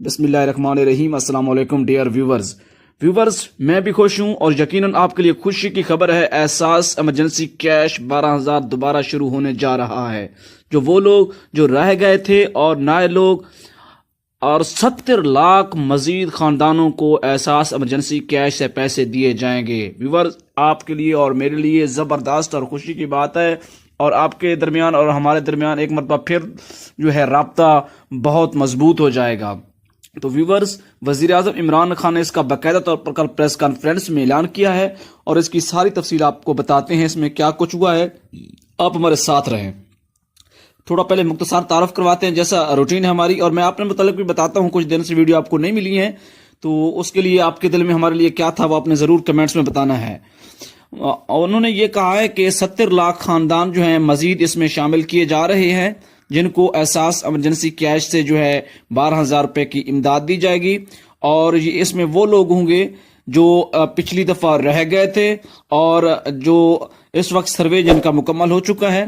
بسم اللہ الرحمن الرحیم۔ السلام علیکم ڈیئر ویورز، میں بھی خوش ہوں اور یقیناً آپ کے لیے خوشی کی خبر ہے۔ احساس ایمرجنسی کیش 12,000 دوبارہ شروع ہونے جا رہا ہے۔ جو وہ لوگ جو رہ گئے تھے اور نئے لوگ اور 70 لاکھ مزید خاندانوں کو احساس ایمرجنسی کیش سے پیسے دیے جائیں گے۔ ویورز، آپ کے لیے اور میرے لیے زبردست اور خوشی کی بات ہے، اور آپ کے درمیان اور ہمارے درمیان ایک مرتبہ پھر جو ہے رابطہ بہت مضبوط ہو جائے گا۔ تو ویورز، وزیر اعظم عمران خان نے اس کا باقاعدہ طور پر کل پریس کانفرنس میں اعلان کیا ہے، اور اس کی ساری تفصیل آپ کو بتاتے ہیں اس میں کیا کچھ ہوا ہے۔ آپ ہمارے ساتھ رہیں۔ تھوڑا پہلے مختصر تعارف کرواتے ہیں جیسا روٹین ہے ہماری، اور میں آپ نے متعلق بھی بتاتا ہوں، کچھ دن سے ویڈیو آپ کو نہیں ملی ہے تو اس کے لیے آپ کے دل میں ہمارے لیے کیا تھا وہ آپ نے ضرور کمنٹس میں بتانا ہے۔ انہوں نے یہ کہا ہے کہ 70 لاکھ خاندان جو ہیں مزید اس میں شامل کیے جا رہے ہیں، جن کو احساس ایمرجنسی کیش سے جو ہے 12,000 روپے کی امداد دی جائے گی، اور یہ اس میں وہ لوگ ہوں گے جو پچھلی دفعہ رہ گئے تھے اور جو اس وقت سروے جن کا مکمل ہو چکا ہے،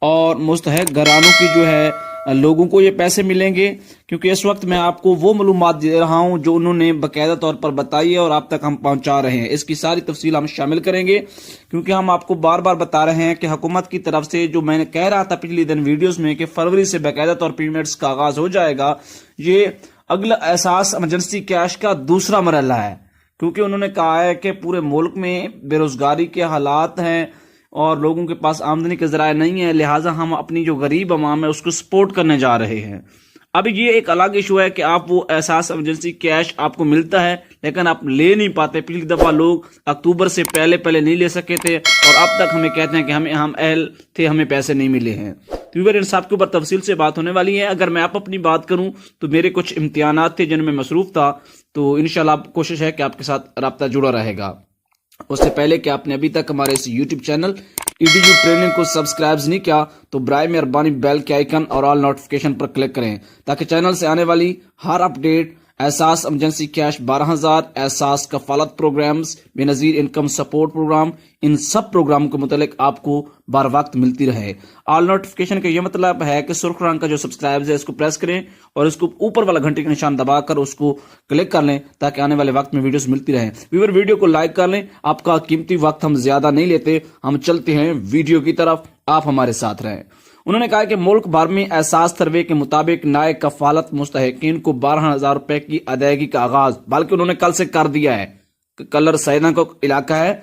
اور مستحق گھرانوں کی جو ہے لوگوں کو یہ پیسے ملیں گے، کیونکہ اس وقت میں آپ کو وہ معلومات دے رہا ہوں جو انہوں نے باقاعدہ طور پر بتائی ہے اور آپ تک ہم پہنچا رہے ہیں۔ اس کی ساری تفصیل ہم شامل کریں گے، کیونکہ ہم آپ کو بار بار بتا رہے ہیں کہ حکومت کی طرف سے جو میں نے کہہ رہا تھا پچھلی دن ویڈیوز میں کہ فروری سے باقاعدہ طور پر پیمنٹس کا آغاز ہو جائے گا، یہ اگلا احساس ایمرجنسی کیش کا دوسرا مرحلہ ہے، کیونکہ انہوں نے کہا ہے کہ پورے ملک میں بے روزگاری کے حالات ہیں اور لوگوں کے پاس آمدنی کے ذرائع نہیں ہے، لہٰذا ہم اپنی جو غریب عوام ہے اس کو سپورٹ کرنے جا رہے ہیں۔ اب یہ ایک الگ ایشو ہے کہ آپ وہ احساس ایمرجنسی کیش آپ کو ملتا ہے لیکن آپ لے نہیں پاتے۔ پچھلی دفعہ لوگ اکتوبر سے پہلے نہیں لے سکے تھے، اور اب تک ہمیں کہتے ہیں کہ ہم اہل تھے، ہمیں پیسے نہیں ملے ہیں۔ تو ان سب کے اوپر تفصیل سے بات ہونے والی ہے۔ اگر میں آپ اپنی بات کروں تو میرے کچھ امتحانات تھے جن میں مصروف تھا، تو انشاءاللہ کوشش ہے کہ آپ کے ساتھ رابطہ جڑا رہے گا۔ اس سے پہلے کہ آپ نے ابھی تک ہمارے اس یوٹیوب چینل EDU ٹریننگ کو سبسکرائب نہیں کیا تو برائے مہربانی بیل کے آئیکن اور آل نوٹیفیکیشن پر کلک کریں، تاکہ چینل سے آنے والی ہر اپڈیٹ، احساس ایمرجنسی کیش 12,000، احساس کفالت پروگرامز، بے نظیر انکم سپورٹ پروگرام، ان سب پروگرام کے متعلق آپ کو بار وقت ملتی رہے۔ آل نوٹیفیکیشن کا یہ مطلب ہے کہ سرخ رنگ کا جو سبسکرائب ہے اس کو پریس کریں اور اس کو اوپر والا گھنٹے کا نشان دبا کر اس کو کلک کر لیں، تاکہ آنے والے وقت میں ویڈیوز ملتی رہیں۔ ویور، ویڈیو کو لائک کر لیں، آپ کا قیمتی وقت ہم زیادہ نہیں لیتے، ہم چلتے ہیں ویڈیو کی طرف، آپ ہمارے ساتھ رہیں۔ انہوں نے کہا کہ ملک بھر میں احساس سروے کے مطابق نئے کفالت مستحقین کو 12,000 روپے کی ادائیگی کا آغاز، بلکہ انہوں نے کل سے کر دیا ہے۔ کلر سیدہ کا علاقہ ہے،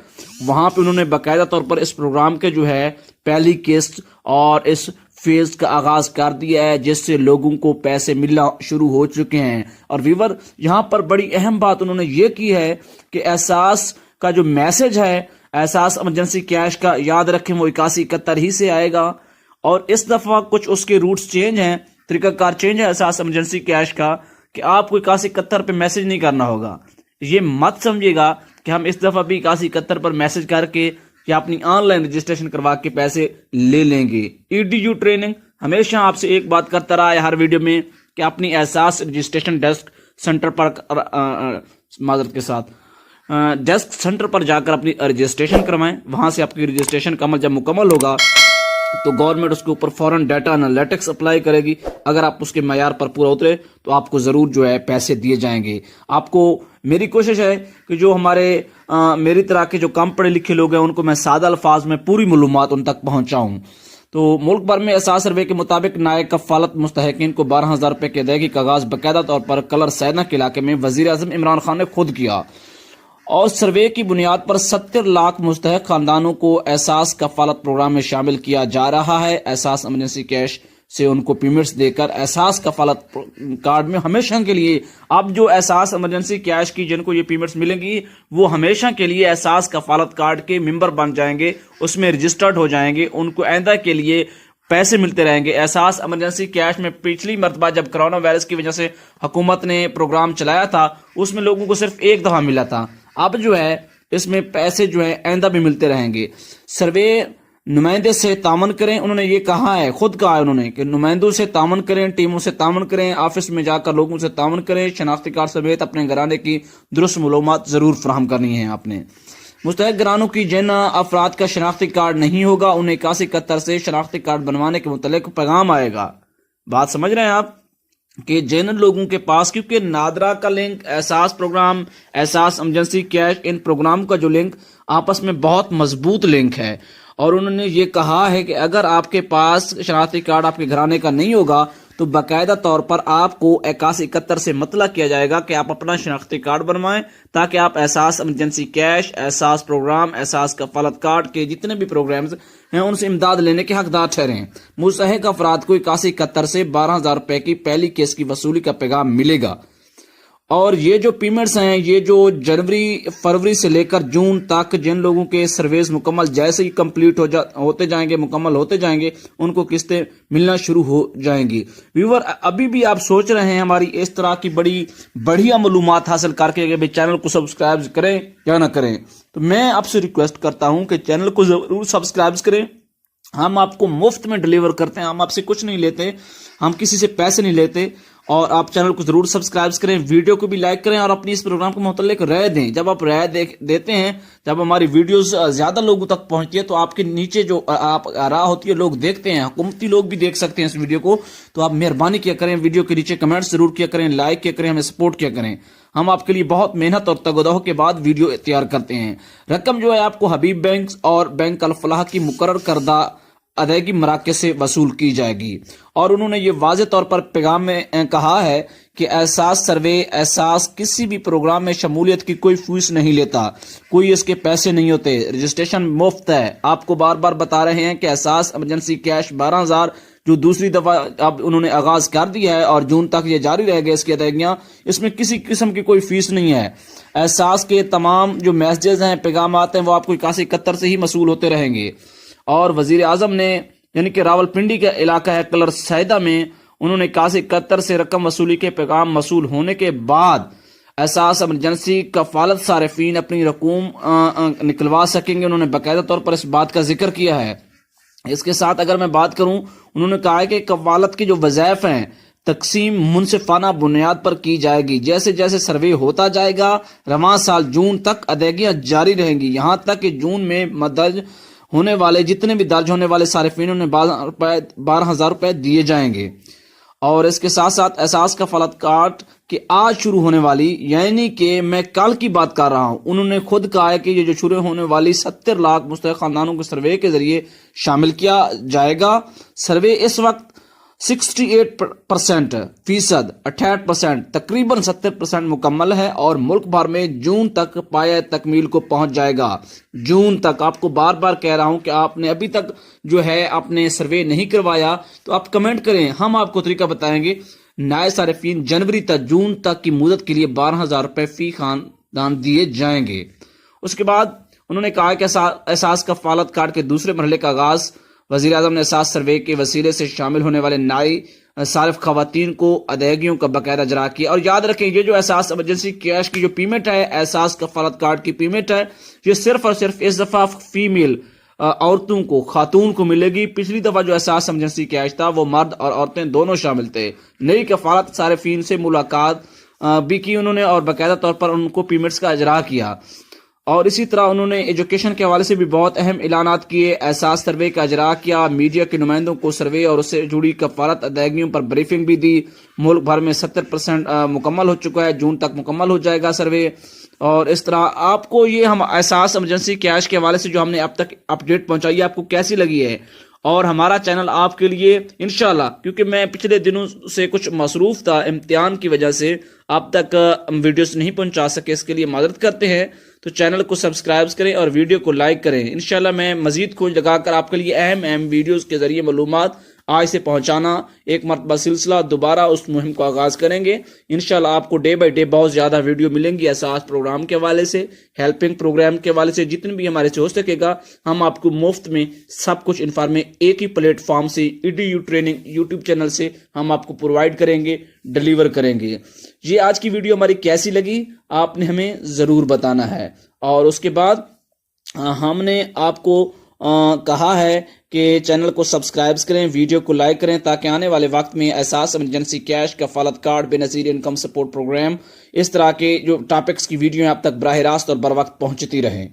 وہاں پہ انہوں نے باقاعدہ طور پر اس پروگرام کے جو ہے پہلی قسط اور اس فیز کا آغاز کر دیا ہے، جس سے لوگوں کو پیسے ملنا شروع ہو چکے ہیں۔ اور ویور، یہاں پر بڑی اہم بات انہوں نے یہ کی ہے کہ احساس کا جو میسج ہے احساس ایمرجنسی کیش کا، یاد رکھیں وہ 8171 ہی سے آئے گا، اور اس دفعہ کچھ اس کے روٹس چینج ہیں، طریقہ کار چینج ہے احساس ایمرجنسی کیش کا، کہ آپ کو 8171 پہ میسج نہیں کرنا ہوگا۔ یہ مت سمجھے گا کہ ہم اس دفعہ بھی 8171 پر میسج کر کے یا اپنی آن لائن رجسٹریشن کروا کے پیسے لے لیں گے۔ EDU ٹریننگ ہمیشہ آپ سے ایک بات کرتا رہا ہے ہر ویڈیو میں کہ اپنی احساس رجسٹریشن ڈیسک سینٹر پر معذرت کے ساتھ ڈیسک سینٹر پر جا کر اپنی رجسٹریشن کروائیں۔ وہاں سے آپ کی رجسٹریشن کا عمل جب مکمل ہوگا تو گورنمنٹ اس کے اوپر فوراً ڈیٹا انالیٹکس اپلائی کرے گی۔ اگر آپ اس کے معیار پر پورا اترے تو آپ کو ضرور جو ہے پیسے دیے جائیں گے۔ آپ کو میری کوشش ہے کہ جو ہمارے میری طرح کے جو کم پڑھے لکھے لوگ ہیں ان کو میں سادہ الفاظ میں پوری معلومات ان تک پہنچاؤں۔ تو ملک بھر میں احساس سروے کے مطابق نئے کفالت مستحقین کو 12,000 روپے کی ادائیگی کا آغاز باقاعدہ طور پر کلر سیدہ کے علاقے میں وزیر اعظم عمران خان نے خود کیا، اور سروے کی بنیاد پر 70 لاکھ مستحق خاندانوں کو احساس کفالت پروگرام میں شامل کیا جا رہا ہے۔ احساس ایمرجنسی کیش سے ان کو پیمنٹس دے کر احساس کفالت کارڈ میں ہمیشہ کے لیے، اب جو احساس ایمرجنسی کیش کی جن کو یہ پیمنٹس ملیں گی وہ ہمیشہ کے لیے احساس کفالت کارڈ کے ممبر بن جائیں گے، اس میں رجسٹرڈ ہو جائیں گے، ان کو آئندہ کے لیے پیسے ملتے رہیں گے۔ احساس ایمرجنسی کیش میں پچھلی مرتبہ جب کرونا وائرس کی وجہ سے حکومت نے پروگرام چلایا تھا اس میں لوگوں کو صرف ایک دفعہ ملا تھا، اب جو ہے اس میں پیسے جو ہے آئندہ بھی ملتے رہیں گے۔ سروے نمائندے سے تعاون کریں، انہوں نے یہ کہا ہے، خود کہا ہے انہوں نے کہ نمائندوں سے تعاون کریں، ٹیموں سے تعاون کریں، آفس میں جا کر لوگوں سے تعاون کریں، شناختی کارڈ سمیت اپنے گھرانے کی درست معلومات ضرور فراہم کرنی ہے۔ آپ نے مستحق گھرانوں کی جن افراد کا شناختی کارڈ نہیں ہوگا انہیں 8171 سے شناختی کارڈ بنوانے کے متعلق پیغام آئے گا۔ بات سمجھ رہے ہیں آپ؟ کہ جن لوگوں کے پاس، کیونکہ نادرا کا لنک، احساس پروگرام، احساس ایمرجنسی کیش، ان پروگرام کا جو لنک آپس میں بہت مضبوط لنک ہے، اور انہوں نے یہ کہا ہے کہ اگر آپ کے پاس شناختی کارڈ آپ کے گھرانے کا نہیں ہوگا تو باقاعدہ طور پر آپ کو 8171 سے مطلع کیا جائے گا کہ آپ اپنا شناختی کارڈ بنوائیں، تاکہ آپ احساس ایمرجنسی کیش، احساس پروگرام، احساس کفالت کارڈ کے جتنے بھی پروگرامز ہیں ان سے امداد لینے کے حقدار ٹھہریں۔ مستحق افراد کو 8171 سے 12,000 روپے کی پہلی قسط کی وصولی کا پیغام ملے گا، اور یہ جو پیمنٹس ہیں یہ جو فروری سے لے کر جون تک جن لوگوں کے سرویز مکمل جیسے ہی کمپلیٹ ہوتے جائیں گے، مکمل ہوتے جائیں گے، ان کو قسطیں ملنا شروع ہو جائیں گی۔ ویور ابھی بھی آپ سوچ رہے ہیں ہماری اس طرح کی بڑی بڑھیا معلومات حاصل کر کے کہ چینل کو سبسکرائب کریں یا نہ کریں، تو میں آپ سے ریکویسٹ کرتا ہوں کہ چینل کو ضرور سبسکرائب کریں۔ ہم آپ کو مفت میں ڈلیور کرتے ہیں، ہم آپ سے کچھ نہیں لیتے، ہم کسی سے پیسے نہیں لیتے، اور آپ چینل کو ضرور سبسکرائب کریں، ویڈیو کو بھی لائک کریں، اور اپنی اس پروگرام کو متعلق رائے دیں۔ جب آپ رائے دیتے ہیں، جب ہماری ویڈیوز زیادہ لوگوں تک پہنچتی ہے تو آپ کے نیچے جو آپ راہ ہوتی ہے لوگ دیکھتے ہیں، حکومتی لوگ بھی دیکھ سکتے ہیں اس ویڈیو کو، تو آپ مہربانی کیا کریں، ویڈیو کے نیچے کمنٹ ضرور کیا کریں، لائک کیا کریں، ہمیں سپورٹ کیا کریں۔ ہم آپ کے لیے بہت محنت اور تگودہ کے بعد ویڈیو تیار کرتے ہیں۔ رقم جو ہے آپ کو حبیب بینک اور بینک الفلاح کی مقرر کردہ ادائیگی مراکز سے وصول کی جائے گی، اور انہوں نے یہ واضح طور پر پیغام میں کہا ہے کہ احساس سروے، احساس کسی بھی پروگرام میں شمولیت کی کوئی فیس نہیں لیتا، کوئی اس کے پیسے نہیں ہوتے، رجسٹریشن مفت ہے۔ آپ کو بار بار بتا رہے ہیں کہ احساس ایمرجنسی کیش 12,000 جو دوسری دفعہ اب انہوں نے آغاز کر دیا ہے اور جون تک یہ جاری رہے گا اس کی ادائیگیاں، اس میں کسی قسم کی کوئی فیس نہیں ہے۔ احساس کے تمام جو میسیجز ہیں، پیغامات ہیں، وہ آپ کو 8171 سے ہی موصول ہوتے رہیں گے۔ اور وزیر اعظم نے یعنی کہ راول پنڈی کا علاقہ ہے کلر سیدہ میں، انہوں نے 8171 سے رقم وصولی کے پیغام موصول ہونے کے بعد احساس ایمرجنسی کفالت صارفین اپنی رقوم نکلوا سکیں گے۔ انہوں نے باقاعدہ طور پر اس بات کا ذکر کیا ہے۔ اس کے ساتھ اگر میں بات کروں، انہوں نے کہا ہے کہ کفالت کی جو وظائف ہیں تقسیم منصفانہ بنیاد پر کی جائے گی، جیسے جیسے سروے ہوتا جائے گا رواں سال جون تک ادائیگیاں جاری رہیں گی، یہاں تک کہ جون میں درج ہونے والے جتنے بھی درج ہونے والے صارفین انہیں 12,000 روپے دیے جائیں گے۔ اور اس کے ساتھ ساتھ احساس کفالت کارڈ کہ آج شروع ہونے والی، یعنی کہ میں کل کی بات کر رہا ہوں، انہوں نے خود کہا ہے کہ یہ جو شروع ہونے والی 70 لاکھ مستحق خاندانوں کو سروے کے ذریعے شامل کیا جائے گا۔ سروے اس وقت 68% 68% تقریباً 70% مکمل ہے، اور ملک بھر میں جون تک پایہ تکمیل کو پہنچ جائے گا۔ جون تک آپ کو بار بار کہہ رہا ہوں کہ آپ نے ابھی تک جو ہے آپ نے سروے نہیں کروایا تو آپ کمنٹ کریں، ہم آپ کو طریقہ بتائیں گے۔ نئے صارفین جنوری تک جون تک کی مدت کے لیے 12,000 روپے فی خاندان دیے جائیں گے۔ اس کے بعد انہوں نے کہا کہ احساس کفالت کارڈ کے دوسرے مرحلے کا آغاز وزیر اعظم نے احساس سروے کے وسیلے سے شامل ہونے والے نئے صارف خواتین کو ادائیگیوں کا باقاعدہ اجرا کیا۔ اور یاد رکھیں یہ جو احساس ایمرجنسی کیش کی جو پیمنٹ ہے، احساس کفالت کارڈ کی پیمنٹ ہے، یہ صرف اور صرف اس دفعہ فیمیل عورتوں کو، خاتون کو ملے گی۔ پچھلی دفعہ جو احساس ایمرجنسی کیش تھا وہ مرد اور عورتیں دونوں شامل تھے۔ نئی کفالت صارفین سے ملاقات بھی کی انہوں نے، اور باقاعدہ طور پر ان کو پیمنٹس کا اجرا کیا۔ اور اسی طرح انہوں نے ایجوکیشن کے حوالے سے بھی بہت اہم اعلانات کیے، احساس سروے کا اجرا کیا، میڈیا کے نمائندوں کو سروے اور اس سے جڑی کفالت ادائیگیوں پر بریفنگ بھی دی۔ ملک بھر میں 70% مکمل ہو چکا ہے، جون تک مکمل ہو جائے گا سروے۔ اور اس طرح آپ کو یہ ہم احساس ایمرجنسی کیش کے حوالے سے جو ہم نے اب تک اپڈیٹ پہنچائی ہے آپ کو کیسی لگی ہے؟ اور ہمارا چینل آپ کے لیے انشاءاللہ، کیونکہ میں پچھلے دنوں سے کچھ مصروف تھا امتحان کی وجہ سے، آپ تک ویڈیوز نہیں پہنچا سکے، اس کے لیے معذرت کرتے ہیں۔ تو چینل کو سبسکرائب کریں اور ویڈیو کو لائک کریں۔ انشاءاللہ میں مزید کھوج لگا کر آپ کے لیے اہم ویڈیوز کے ذریعے معلومات آج سے پہنچانا ایک مرتبہ سلسلہ دوبارہ اس مہم کو آغاز کریں گے۔ انشاءاللہ آپ کو ڈے بائی ڈے بہت زیادہ ویڈیو ملیں گی، احساس پروگرام کے حوالے سے، ہیلپنگ پروگرام کے حوالے سے، جتنے بھی ہمارے سے ہو سکے گا ہم آپ کو مفت میں سب کچھ ایک ہی پلیٹ فارم سے EDU ٹریننگ یوٹیوب چینل سے ہم آپ کو پرووائڈ کریں گے، ڈلیور کریں گے۔ یہ آج کی ویڈیو ہماری کیسی لگی آپ نے ہمیں ضرور بتانا ہے۔ اور اس کے بعد ہم نے آپ کو کہا ہے کہ چینل کو سبسکرائب کریں، ویڈیو کو لائک کریں، تاکہ آنے والے وقت میں احساس ایمرجنسی کیش، کفالت کارڈ، بے نظیر انکم سپورٹ پروگرام، اس طرح کے جو ٹاپکس کی ویڈیو ہیں آپ تک براہ راست اور بر وقت پہنچتی رہیں۔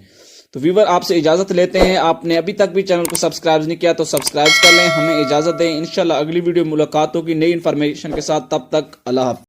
تو ویور آپ سے اجازت لیتے ہیں. آپ نے ابھی تک بھی چینل کو سبسکرائب نہیں کیا تو سبسکرائب کر لیں. ہمیں اجازت دیں. انشاءاللہ اگلی ویڈیو ملاقات ہوگی نئی انفارمیشن کے ساتھ. تب تک اللہ حافظ.